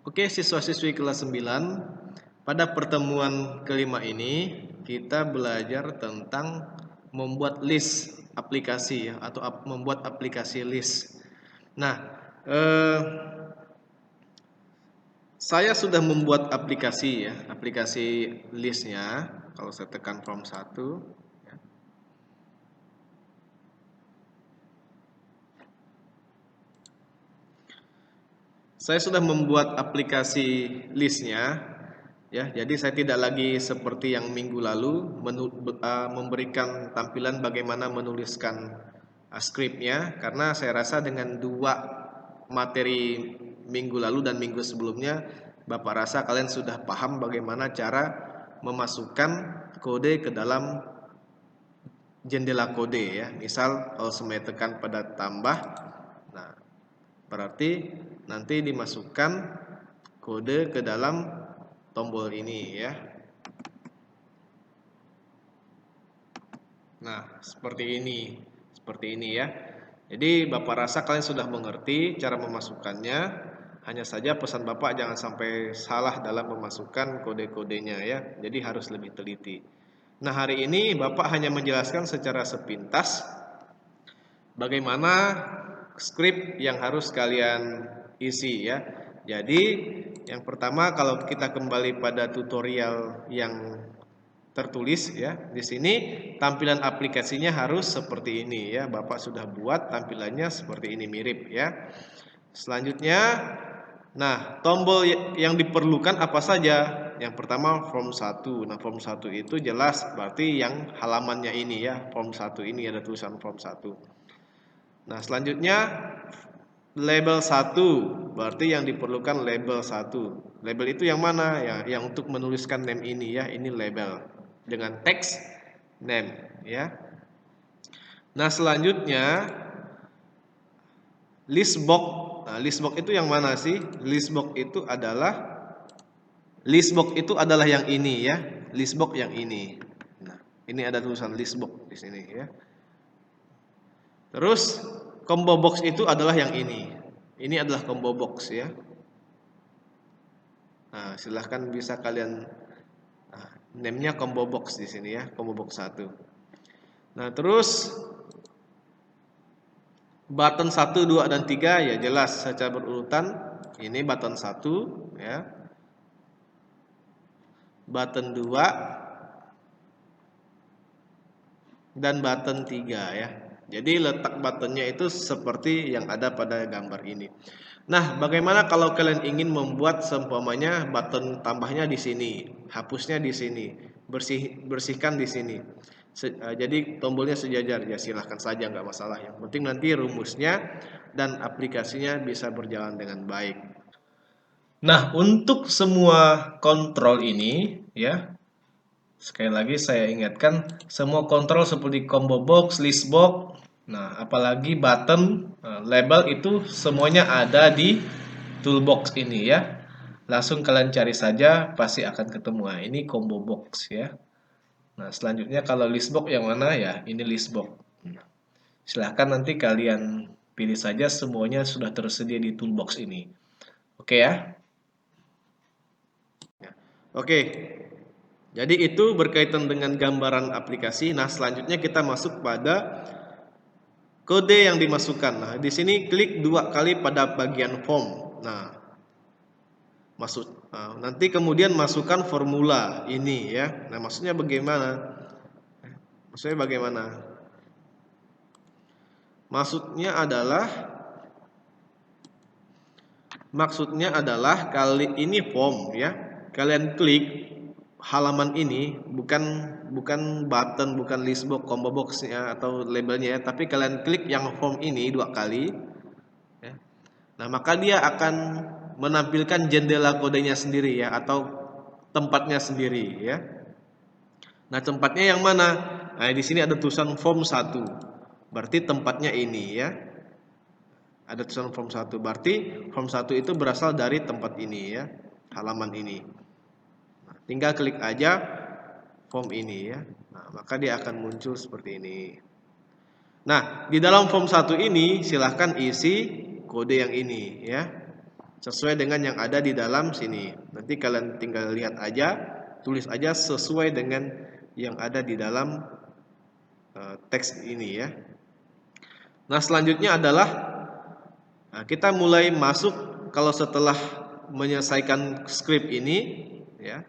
Oke, siswa-siswi kelas 9, pada pertemuan kelima ini kita belajar tentang membuat list aplikasi ya, atau membuat aplikasi list. Nah, saya sudah membuat aplikasi ya, aplikasi listnya. Kalau saya tekan form 1, ya. Saya sudah membuat aplikasi listnya, ya. Jadi saya tidak lagi seperti yang minggu lalu memberikan tampilan bagaimana menuliskan skripnya, karena saya rasa dengan dua materi minggu lalu dan minggu sebelumnya, Bapak rasa kalian sudah paham bagaimana cara memasukkan kode ke dalam jendela kode ya. Misal kalau saya tekan pada tambah, nah berarti nanti dimasukkan kode ke dalam tombol ini ya. Nah, seperti ini ya. Jadi Bapak rasa kalian sudah mengerti cara memasukkannya. Hanya saja pesan Bapak jangan sampai salah dalam memasukkan kode-kodenya ya. Jadi harus lebih teliti. Nah, hari ini Bapak hanya menjelaskan secara sepintas bagaimana skrip yang harus kalian isi ya. Jadi yang pertama, kalau kita kembali pada tutorial yang tertulis ya, di sini tampilan aplikasinya harus seperti ini ya. Bapak sudah buat tampilannya seperti ini, mirip ya. Selanjutnya, nah tombol yang diperlukan apa saja? Yang pertama form 1. Nah, form 1 itu jelas berarti yang halamannya ini ya. Form 1 ini ada tulisan form 1. Nah, selanjutnya label 1, berarti yang diperlukan label 1. Label itu yang mana? Ya, yang untuk menuliskan name ini ya, ini label dengan teks name ya. Nah, selanjutnya listbox. Nah, listbox itu yang mana sih? Listbox itu adalah yang ini ya. Listbox yang ini. Nah, ini ada tulisan listbox di sini ya. Terus combo box itu adalah yang ini. Ini adalah combo box ya. Nah, silahkan bisa kalian name-nya combo box di sini ya, combo box 1. Nah, terus button 1, 2 dan 3 ya jelas secara berurutan. Ini button 1 ya. Button 2 dan button 3 ya. Jadi letak buttonnya itu seperti yang ada pada gambar ini. Nah, bagaimana kalau kalian ingin membuat seumpamanya button tambahnya di sini, hapusnya di sini, bersihkan di sini. Jadi tombolnya sejajar, ya silahkan saja, nggak masalah. Yang penting nanti rumusnya dan aplikasinya bisa berjalan dengan baik. Nah, untuk semua kontrol ini ya, sekali lagi saya ingatkan, semua kontrol seperti combo box, list box, nah apalagi button, label itu semuanya ada di toolbox ini ya. Langsung kalian cari saja pasti akan ketemu. Nah, ini combo box ya. Nah, selanjutnya kalau list box yang mana ya? Ini list box. Silahkan nanti kalian pilih saja, semuanya sudah tersedia di toolbox ini. Oke ya? Oke. Jadi itu berkaitan dengan gambaran aplikasi. Nah, selanjutnya kita masuk pada kode yang dimasukkan. Nah, di sini klik 2 kali pada bagian form. Nah, nanti kemudian masukkan formula ini ya. Nah, maksudnya bagaimana? Maksudnya adalah kali ini form ya. Kalian klik halaman ini, bukan button, bukan list box, combo boxnya atau labelnya ya, tapi kalian klik yang form ini 2 kali ya. Nah, maka dia akan menampilkan jendela kodenya sendiri ya, atau tempatnya sendiri ya. Nah, tempatnya yang mana? Nah, di sini ada tulisan form 1. Berarti tempatnya ini ya. Ada tulisan form 1. Berarti form 1 itu berasal dari tempat ini ya, halaman ini. Nah, tinggal klik aja form ini ya. Nah, maka dia akan muncul seperti ini. Nah, di dalam form 1 ini silahkan isi kode yang ini ya. sesuai dengan yang ada di dalam sini. Nanti kalian tinggal lihat aja, tulis aja sesuai dengan yang ada di dalam teks ini ya. Nah, selanjutnya adalah kita mulai masuk kalau setelah menyelesaikan script ini ya.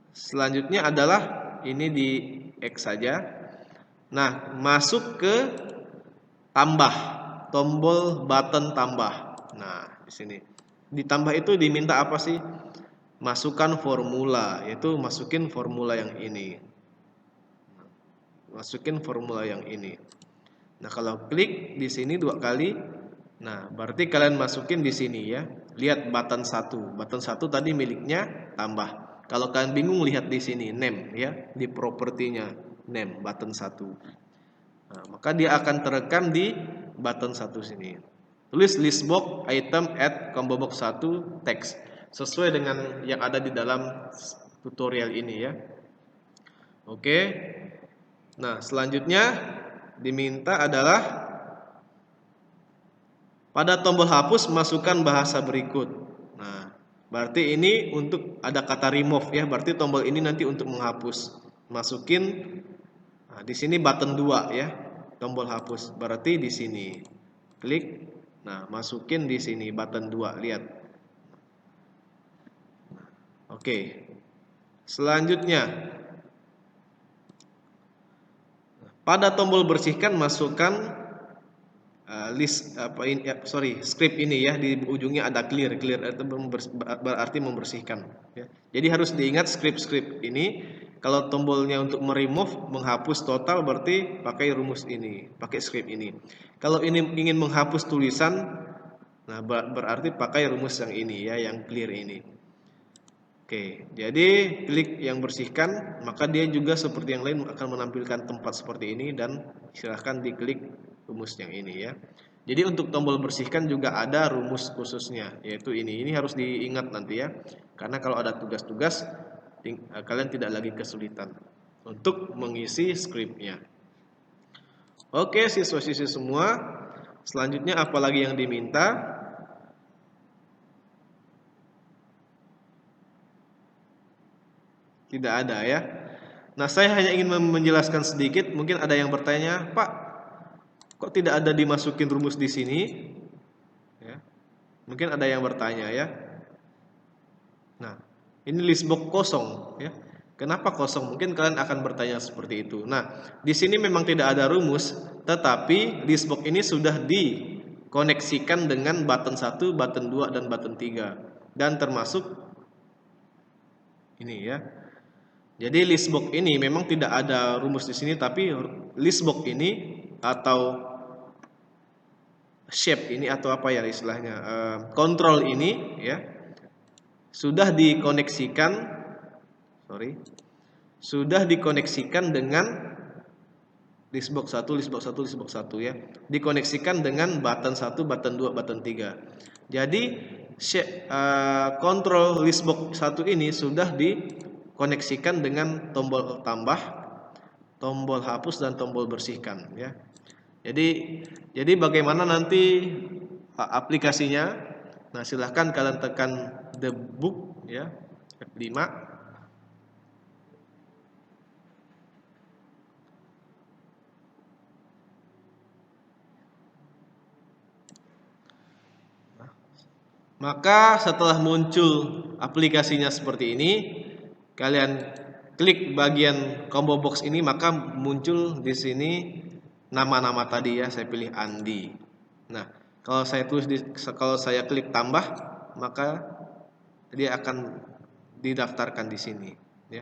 Selanjutnya adalah ini di X saja. Nah, masuk ke tambah, tombol button tambah. Nah, di sini. Ditambah itu diminta apa sih? Masukkan formula, yaitu masukin formula yang ini. Masukin formula yang ini. Nah, kalau klik di sini 2 kali, nah, berarti kalian masukin di sini ya. Lihat button 1. Button 1 tadi miliknya tambah. Kalau kalian bingung lihat di sini name ya, di propertinya name button 1. Nah, maka dia akan terekam di button 1 sini. Tulis listbox item add combo box 1 text sesuai dengan yang ada di dalam tutorial ini ya. Oke. Nah, selanjutnya diminta adalah pada tombol hapus masukkan bahasa berikut. Nah, berarti ini untuk ada kata remove ya, berarti tombol ini nanti untuk menghapus. Masukin di sini button 2 ya, tombol hapus. Berarti di sini. Klik. Nah, masukin di sini button 2, lihat. Oke. Selanjutnya pada tombol bersihkan masukkan script ini ya, di ujungnya ada clear itu berarti membersihkan ya. Jadi harus diingat script ini kalau tombolnya untuk meremove menghapus total berarti pakai rumus ini, pakai script ini. Kalau ini ingin menghapus tulisan, nah berarti pakai rumus yang ini ya, yang clear ini. Oke, jadi klik yang bersihkan, maka dia juga seperti yang lain akan menampilkan tempat seperti ini dan silahkan diklik rumus yang ini ya. Jadi untuk tombol bersihkan juga ada rumus khususnya, yaitu ini. Ini harus diingat nanti ya, karena kalau ada tugas-tugas kalian tidak lagi kesulitan untuk mengisi scriptnya. Oke, siswa-siswi semua, selanjutnya apa lagi yang diminta? Tidak ada ya. Nah, saya hanya ingin menjelaskan sedikit. Mungkin ada yang bertanya, Pak, kok tidak ada dimasukin rumus di sini? Ya. Mungkin ada yang bertanya ya. Nah, ini listbox kosong ya. Kenapa kosong? Mungkin kalian akan bertanya seperti itu. Nah, di sini memang tidak ada rumus, tetapi listbox ini sudah dikoneksikan dengan button 1, button 2 dan button 3 dan termasuk ini ya. Jadi listbox ini memang tidak ada rumus di sini, tapi listbox ini atau shape ini atau apa ya istilahnya, kontrol ini ya sudah dikoneksikan dengan listbox 1 ya, dikoneksikan dengan button 1, button 2, button 3. Jadi kontrol listbox 1 ini sudah dikoneksikan dengan tombol tambah, tombol hapus dan tombol bersihkan ya. Jadi bagaimana nanti aplikasinya? Nah, silahkan kalian tekan debug ya, F5. Maka setelah muncul aplikasinya seperti ini, kalian klik bagian combo box ini, maka muncul di sini nama-nama tadi ya. Saya pilih Andi. Nah, kalau saya klik tambah, maka dia akan didaftarkan di sini ya.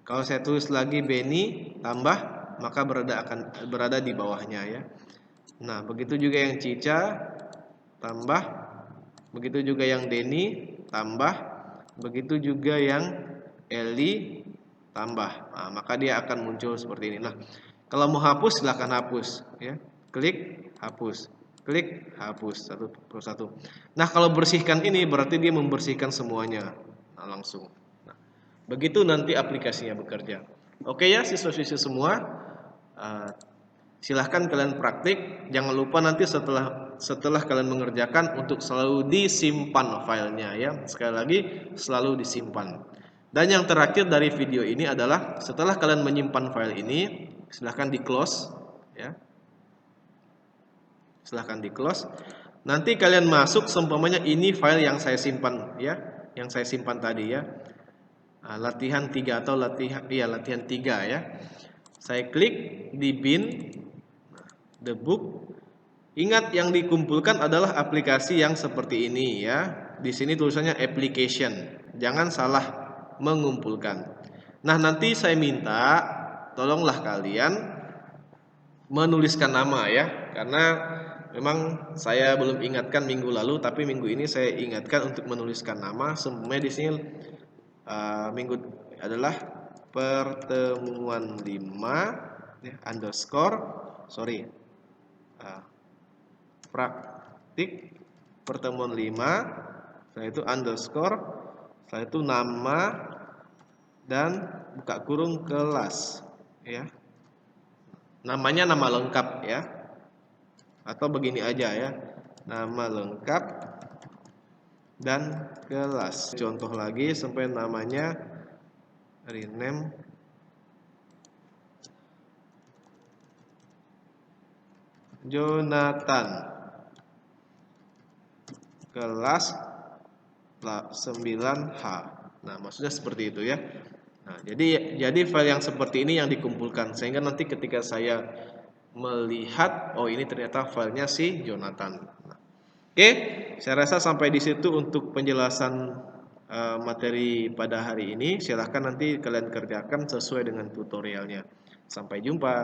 Kalau saya tulis lagi Beni tambah, maka akan berada di bawahnya ya. Nah, begitu juga yang Cica tambah, begitu juga yang Denny tambah, begitu juga yang Eli tambah. Nah, maka dia akan muncul seperti ini. Nah, kalau mau hapus silahkan hapus ya. Klik hapus. Klik hapus satu persatu. Nah, kalau bersihkan ini berarti dia membersihkan semuanya. Nah, langsung. Nah, begitu nanti aplikasinya bekerja. Oke ya siswa-siswi semua, silahkan kalian praktik. Jangan lupa nanti setelah setelah kalian mengerjakan untuk selalu disimpan filenya ya. Sekali lagi selalu disimpan. Dan yang terakhir dari video ini adalah setelah kalian menyimpan file ini, silahkan di close ya. Silahkan di close. Nanti kalian masuk seumpamanya ini file yang saya simpan ya, yang saya simpan tadi ya. Latihan 3 atau latihan 3 ya. Saya klik di bin the book. Ingat yang dikumpulkan adalah aplikasi yang seperti ini ya. Di sini tulisannya application. Jangan salah mengumpulkan. Nah, nanti saya minta tolonglah kalian menuliskan nama ya, karena memang saya belum ingatkan minggu lalu, tapi minggu ini saya ingatkan untuk menuliskan nama. Semuanya di sini minggu adalah pertemuan 5 ya, underscore praktik pertemuan 5, setelah itu underscore, setelah itu nama dan buka kurung kelas ya. Namanya nama lengkap ya, atau begini aja ya, nama lengkap dan kelas. Contoh lagi sampai namanya rename Jonathan, kelas 9H. Nah, maksudnya seperti itu ya. Nah, jadi file yang seperti ini yang dikumpulkan, sehingga nanti ketika saya melihat, oh ini ternyata filenya si Jonathan. Nah, oke, saya rasa sampai di situ untuk penjelasan materi pada hari ini. Silahkan nanti kalian kerjakan sesuai dengan tutorialnya. Sampai jumpa.